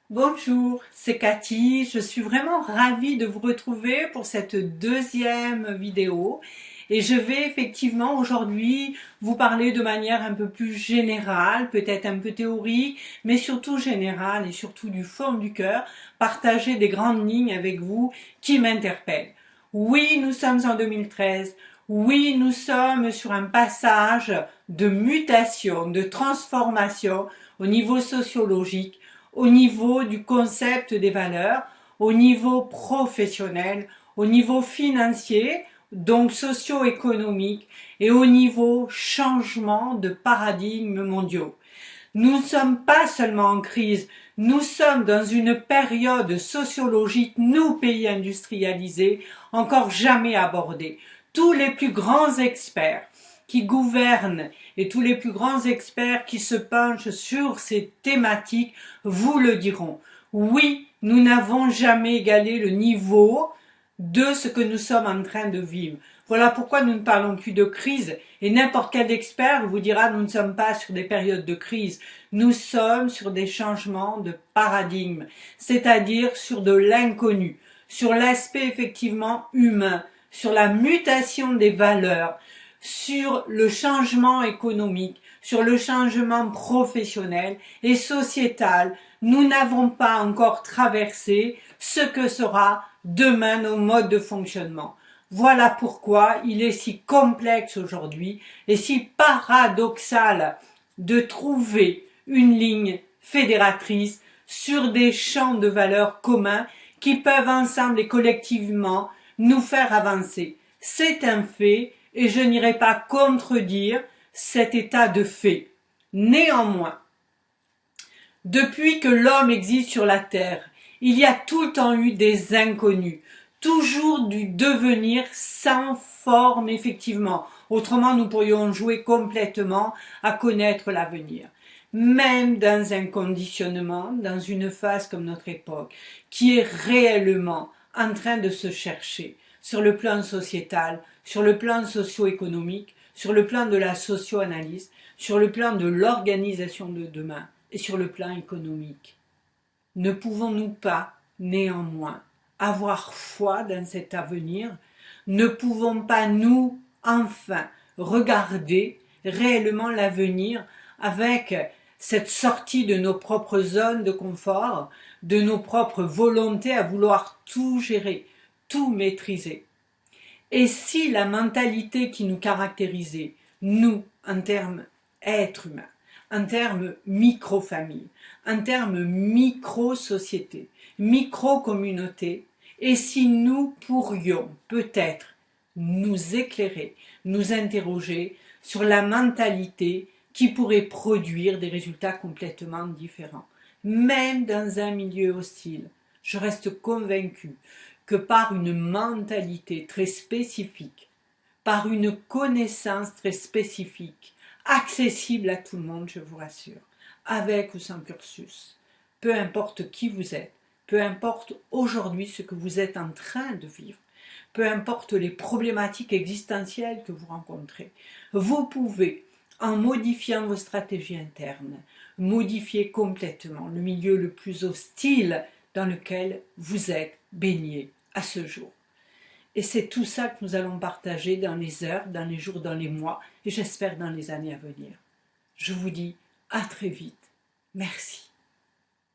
Bonjour, c'est Cathy. Je suis vraiment ravie de vous retrouver pour cette deuxième vidéo. Et je vais effectivement aujourd'hui vous parler de manière un peu plus générale, peut-être un peu théorique, mais surtout générale et surtout du fond du cœur, partager des grandes lignes avec vous qui m'interpellent. Oui, nous sommes en 2013. Oui, nous sommes sur un passage de mutation, de transformation au niveau sociologique, au niveau du concept des valeurs, au niveau professionnel, au niveau financier, donc socio-économique, et au niveau changement de paradigmes mondiaux. Nous ne sommes pas seulement en crise, nous sommes dans une période sociologique, nous pays industrialisés, encore jamais abordée. Tous les plus grands experts qui gouvernent et tous les plus grands experts qui se penchent sur ces thématiques vous le diront. Oui, nous n'avons jamais égalé le niveau de ce que nous sommes en train de vivre. Voilà pourquoi nous ne parlons plus de crise et n'importe quel expert vous dira nous ne sommes pas sur des périodes de crise, nous sommes sur des changements de paradigme, c'est-à-dire sur de l'inconnu, sur l'aspect effectivement humain, sur la mutation des valeurs, sur le changement économique, sur le changement professionnel et sociétal. Nous n'avons pas encore traversé ce que sera demain nos modes de fonctionnement. Voilà pourquoi il est si complexe aujourd'hui et si paradoxal de trouver une ligne fédératrice sur des champs de valeurs communs qui peuvent ensemble et collectivement nous faire avancer. C'est un fait et je n'irai pas contredire cet état de fait. Néanmoins, depuis que l'homme existe sur la terre, il y a tout le temps eu des inconnus, toujours du devenir sans forme effectivement. Autrement, nous pourrions jouer complètement à connaître l'avenir. Même dans un conditionnement, dans une phase comme notre époque, qui est réellement en train de se chercher sur le plan sociétal, sur le plan socio-économique, sur le plan de la socio-analyse, sur le plan de l'organisation de demain et sur le plan économique. Ne pouvons-nous pas, néanmoins, avoir foi dans cet avenir? Ne pouvons pas, nous, enfin, regarder réellement l'avenir avec cette sortie de nos propres zones de confort, de nos propres volontés à vouloir tout gérer, tout maîtriser? Et si la mentalité qui nous caractérisait, nous, en termes êtres humains, en termes micro-famille, en termes micro-société, micro-communauté, et si nous pourrions peut-être nous éclairer, nous interroger sur la mentalité qui pourrait produire des résultats complètement différents, même dans un milieu hostile. Je reste convaincue que par une mentalité très spécifique, par une connaissance très spécifique, accessible à tout le monde, je vous rassure, avec ou sans cursus, peu importe qui vous êtes, peu importe aujourd'hui ce que vous êtes en train de vivre, peu importe les problématiques existentielles que vous rencontrez, vous pouvez, en modifiant vos stratégies internes, modifier complètement le milieu le plus hostile dans lequel vous êtes baigné à ce jour. Et c'est tout ça que nous allons partager dans les heures, dans les jours, dans les mois et j'espère dans les années à venir. Je vous dis à très vite. Merci.